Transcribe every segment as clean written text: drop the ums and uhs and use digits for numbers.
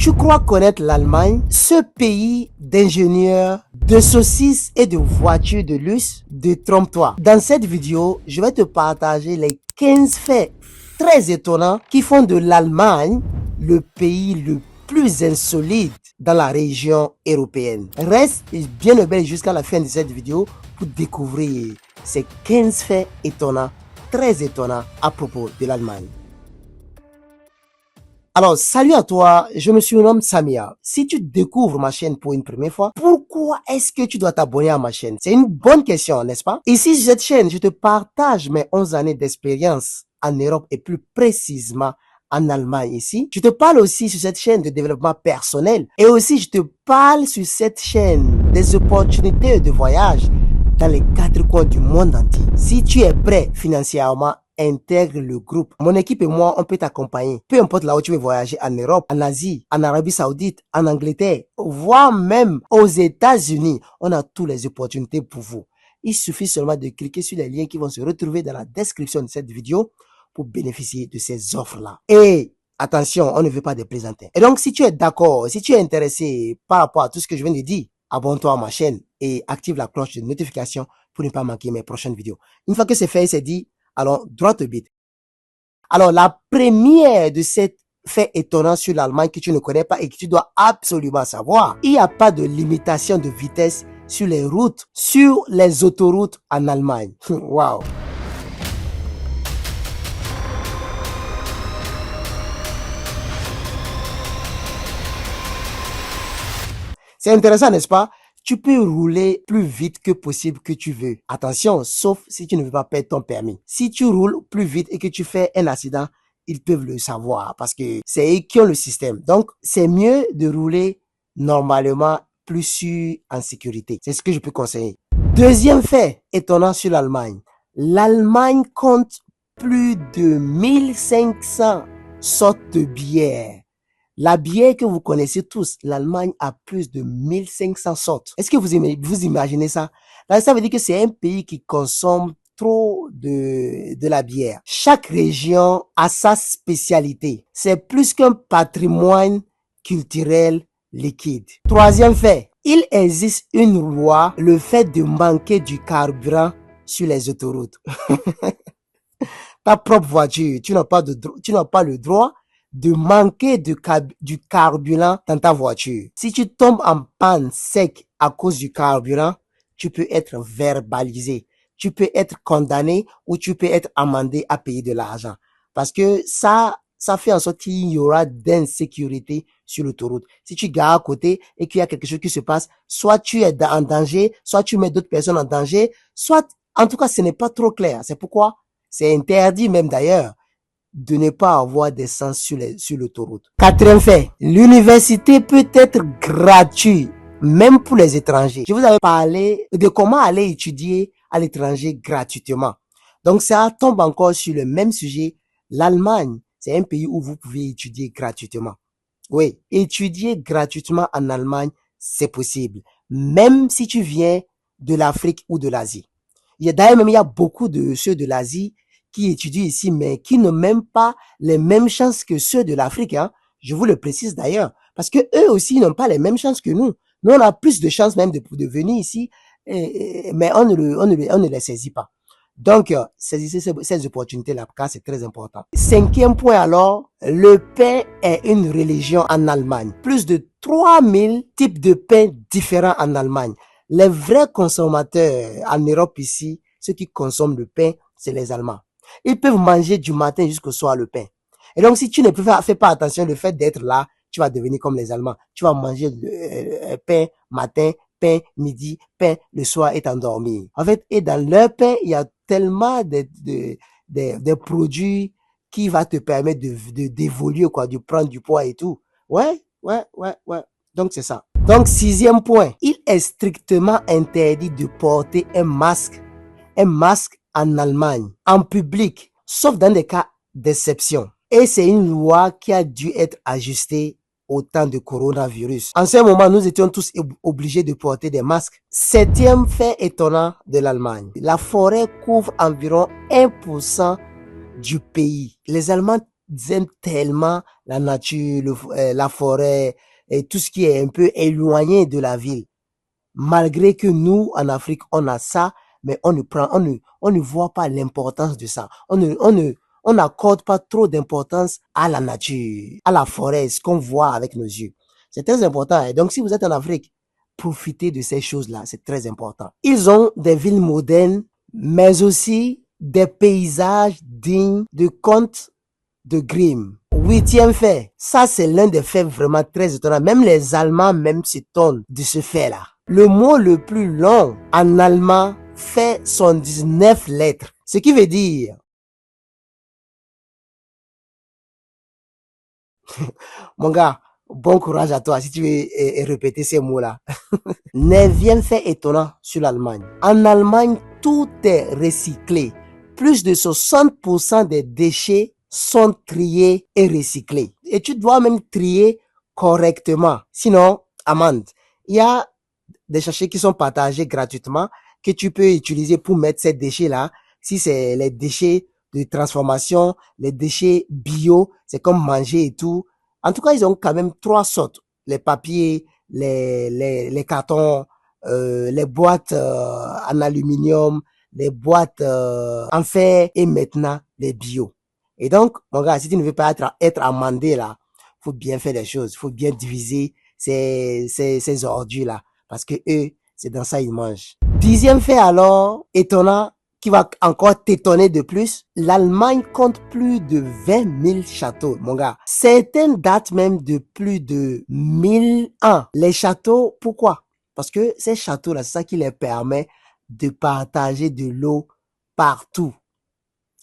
Tu crois connaître l'Allemagne, ce pays d'ingénieurs, de saucisses et de voitures de luxe? Détrompe-toi. Dans cette vidéo, je vais te partager les 15 faits très étonnants qui font de l'Allemagne le pays le plus insolite dans la région européenne. Reste bien et belle jusqu'à la fin de cette vidéo pour découvrir ces 15 faits étonnants, très étonnants à propos de l'Allemagne. Alors, salut à toi, je me surnomme Samia. Si tu découvres ma chaîne pour une première fois, pourquoi est-ce que tu dois t'abonner à ma chaîne? C'est une bonne question, n'est-ce pas? Ici, sur cette chaîne, je te partage mes 11 années d'expérience en Europe et plus précisément en Allemagne ici. Je te parle aussi sur cette chaîne de développement personnel et aussi je te parle sur cette chaîne des opportunités de voyage dans les 4 coins du monde entier. Si tu es prêt financièrement, intègre le groupe. Mon équipe et moi, on peut t'accompagner. Peu importe là où tu veux voyager, en Europe, en Asie, en Arabie Saoudite, en Angleterre, voire même aux États-Unis, on a toutes les opportunités pour vous. Il suffit seulement de cliquer sur les liens qui vont se retrouver dans la description de cette vidéo pour bénéficier de ces offres-là. Et attention, on ne veut pas de plaisanter. Et donc, si tu es d'accord, si tu es intéressé par rapport à tout ce que je viens de dire, abonne-toi à ma chaîne et active la cloche de notification pour ne pas manquer mes prochaines vidéos. Une fois que c'est fait, c'est dit, alors, droit au but. Alors, la première de ces faits étonnants sur l'Allemagne que tu ne connais pas et que tu dois absolument savoir, il n'y a pas de limitation de vitesse sur les routes, sur les autoroutes en Allemagne. Waouh! C'est intéressant, n'est-ce pas? Tu peux rouler plus vite que possible que tu veux. Attention, sauf si tu ne veux pas perdre ton permis. Si tu roules plus vite et que tu fais un accident, ils peuvent le savoir parce que c'est eux qui ont le système. Donc, c'est mieux de rouler normalement plus sûr en sécurité. C'est ce que je peux conseiller. Deuxième fait étonnant sur l'Allemagne. L'Allemagne compte plus de 1500 sortes de bières. La bière que vous connaissez tous, l'Allemagne a plus de 1500 sortes. Est-ce que vous imaginez ça? Là, ça veut dire que c'est un pays qui consomme trop de la bière. Chaque région a sa spécialité. C'est plus qu'un patrimoine culturel liquide. Troisième fait, il existe une loi, le fait de manquer du carburant sur les autoroutes. Ta propre voiture, tu n'as pas le droit de manquer du carburant dans ta voiture. Si tu tombes en panne sec à cause du carburant, tu peux être verbalisé, tu peux être condamné ou tu peux être amendé à payer de l'argent. Parce que ça fait en sorte qu'il y aura d'insécurité sur l'autoroute. Si tu gares à côté et qu'il y a quelque chose qui se passe, soit tu es en danger, soit tu mets d'autres personnes en danger, soit, en tout cas, ce n'est pas trop clair. C'est pourquoi c'est interdit même d'ailleurs de ne pas avoir d'essence sur l'autoroute. Quatrième fait, l'université peut être gratuite, même pour les étrangers. Je vous avais parlé de comment aller étudier à l'étranger gratuitement. Donc ça tombe encore sur le même sujet. L'Allemagne, c'est un pays où vous pouvez étudier gratuitement. Oui, étudier gratuitement en Allemagne, c'est possible. Même si tu viens de l'Afrique ou de l'Asie. D'ailleurs, même il y a beaucoup de ceux de l'Asie qui étudient ici, mais qui n'ont même pas les mêmes chances que ceux de l'Afrique. Hein. Je vous le précise d'ailleurs, parce que eux aussi n'ont pas les mêmes chances que nous. Nous, on a plus de chances même de venir ici, mais on ne les saisit pas. Donc, saisissez ces opportunités-là, car c'est très important. Cinquième point alors, le pain est une religion en Allemagne. Plus de 3000 types de pain différents en Allemagne. Les vrais consommateurs en Europe ici, ceux qui consomment le pain, c'est les Allemands. Ils peuvent manger du matin jusqu'au soir le pain. Et donc, si tu ne fais pas attention, le fait d'être là, tu vas devenir comme les Allemands. Tu vas manger le pain matin, pain midi, pain le soir et t'endormir. En fait, et dans leur pain, il y a tellement de produits qui va te permettre d'évoluer, quoi, de prendre du poids et tout. Ouais. Donc, c'est ça. Donc, sixième point, il est strictement interdit de porter un masque en Allemagne, en public, sauf dans des cas d'exception. Et c'est une loi qui a dû être ajustée au temps de coronavirus. En ce moment, nous étions tous obligés de porter des masques. Septième fait étonnant de l'Allemagne. La forêt couvre environ 1% du pays. Les Allemands aiment tellement la nature, la forêt et tout ce qui est un peu éloigné de la ville. Malgré que nous, en Afrique, on a ça, mais on ne voit pas l'importance de ça. On n'accorde pas trop d'importance à la nature, à la forêt, ce qu'on voit avec nos yeux. C'est très important. Et donc, si vous êtes en Afrique, profitez de ces choses-là. C'est très important. Ils ont des villes modernes, mais aussi des paysages dignes de contes de Grimm. Huitième fait, ça c'est l'un des faits vraiment très étonnants. Même les Allemands même s'étonnent de ce fait-là. Le mot le plus long en allemand fait 19 lettres. Ce qui veut dire, mon gars, bon courage à toi si tu veux répéter ces mots-là. Neuvième fait étonnant sur l'Allemagne. En Allemagne, tout est recyclé. Plus de 60% des déchets sont triés et recyclés. Et tu dois même trier correctement. Sinon, amende. Il y a des sachets qui sont partagés gratuitement que tu peux utiliser pour mettre ces déchets-là. Si c'est les déchets de transformation, les déchets bio, c'est comme manger et tout. En tout cas, ils ont quand même trois sortes. Les papiers, les cartons, les boîtes en aluminium, les boîtes en fer et maintenant les bio. Et donc, mon gars, si tu ne veux pas être amendé là, faut bien faire les choses, faut bien diviser ces ordures là, parce que eux, c'est dans ça ils mangent. Dixième fait alors, étonnant, qui va encore t'étonner de plus, l'Allemagne compte plus de 20 000 châteaux, mon gars. Certaines datent même de plus de 1000 ans. Les châteaux, pourquoi? Parce que ces châteaux-là, c'est ça qui les permet de partager de l'eau partout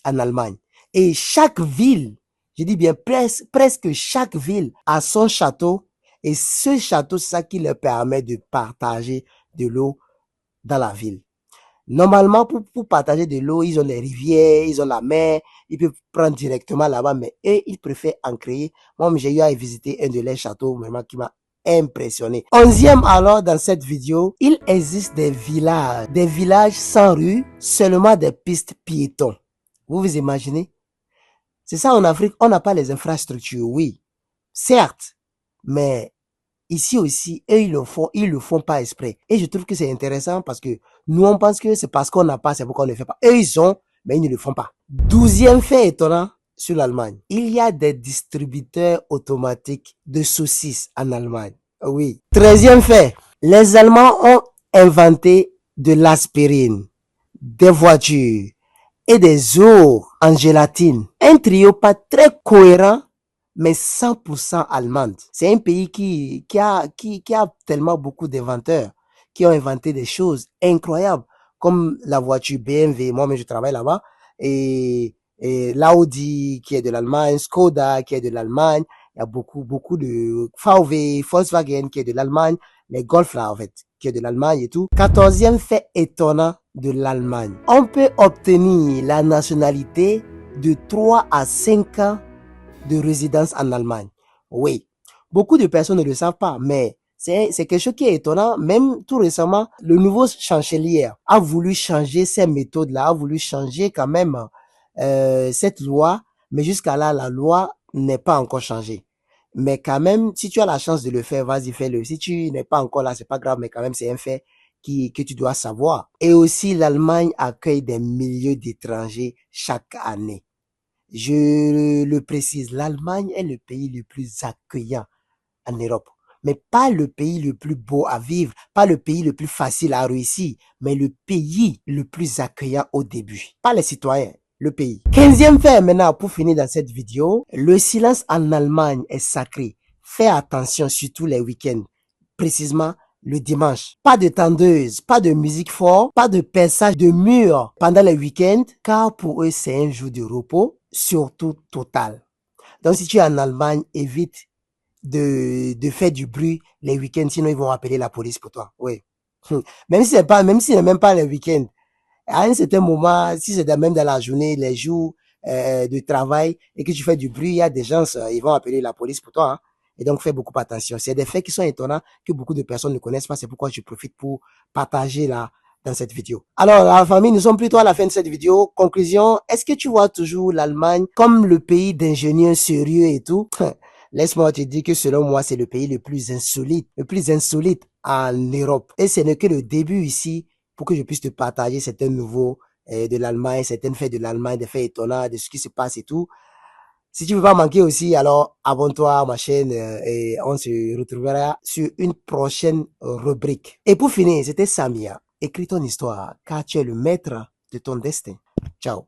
en Allemagne. Et chaque ville, je dis bien presque chaque ville a son château. Et ce château, c'est ça qui leur permet de partager de l'eau dans la ville. Normalement, pour partager de l'eau, ils ont les rivières, ils ont la mer, ils peuvent prendre directement là-bas, mais eux, ils préfèrent en créer. Moi, j'ai eu à visiter un de leurs châteaux, vraiment, qui m'a impressionné. Onzième alors, dans cette vidéo, il existe des villages sans rue, seulement des pistes piétons. Vous vous imaginez? C'est ça en Afrique, on n'a pas les infrastructures, oui, certes, mais ici aussi, eux, ils le font pas exprès. Et je trouve que c'est intéressant parce que nous, on pense que c'est parce qu'on n'a pas, c'est pourquoi on ne le fait pas. Eux, ils ont, mais ils ne le font pas. Douzième fait étonnant sur l'Allemagne. Il y a des distributeurs automatiques de saucisses en Allemagne. Oui. Treizième fait. Les Allemands ont inventé de l'aspirine, des voitures et des eaux en gélatine. Un trio pas très cohérent mais 100% allemande. C'est un pays qui a tellement beaucoup d'inventeurs qui ont inventé des choses incroyables, comme la voiture BMW, moi-même je travaille là-bas, et l'Audi qui est de l'Allemagne, Skoda qui est de l'Allemagne, il y a beaucoup de VW, Volkswagen qui est de l'Allemagne, les Golf là en fait, qui est de l'Allemagne et tout. 14e fait étonnant de l'Allemagne. On peut obtenir la nationalité de 3 à 5 ans de résidence en Allemagne. Oui, beaucoup de personnes ne le savent pas, mais c'est quelque chose qui est étonnant. Même tout récemment, le nouveau chancelier a voulu changer ces méthodes-là, a voulu changer quand même cette loi, mais jusqu'à là, la loi n'est pas encore changée. Mais quand même, si tu as la chance de le faire, vas-y, fais-le. Si tu n'es pas encore là, c'est pas grave, mais quand même, c'est un fait que tu dois savoir. Et aussi, l'Allemagne accueille des milliers d'étrangers chaque année. Je le précise, l'Allemagne est le pays le plus accueillant en Europe. Mais pas le pays le plus beau à vivre, pas le pays le plus facile à réussir, mais le pays le plus accueillant au début. Pas les citoyens, le pays. 15e fait maintenant, pour finir dans cette vidéo, le silence en Allemagne est sacré. Fais attention, surtout les week-ends. Précisément, le dimanche. Pas de tendeuse, pas de musique fort, pas de perçage de mur pendant les week-ends, car pour eux, c'est un jour de repos, surtout total. Donc, si tu es en Allemagne, évite de faire du bruit les week-ends, sinon ils vont appeler la police pour toi. Oui. Même si c'est même pas les week-ends. À un certain moment, si c'est même dans la journée, les jours de travail et que tu fais du bruit, il y a des gens, ils vont appeler la police pour toi. Hein. Et donc, fais beaucoup attention. C'est des faits qui sont étonnants que beaucoup de personnes ne connaissent pas. C'est pourquoi je profite pour partager là dans cette vidéo. Alors, la famille, nous sommes plutôt à la fin de cette vidéo. Conclusion, est-ce que tu vois toujours l'Allemagne comme le pays d'ingénieurs sérieux et tout? Laisse-moi te dire que selon moi, c'est le pays le plus insolite en Europe. Et ce n'est que le début ici pour que je puisse te partager certains nouveaux de l'Allemagne, certains faits de l'Allemagne, des faits étonnants, de ce qui se passe et tout. Si tu veux pas manquer aussi, alors abonne-toi à ma chaîne et on se retrouvera sur une prochaine rubrique. Et pour finir, c'était Samia. Écris ton histoire car tu es le maître de ton destin. Ciao.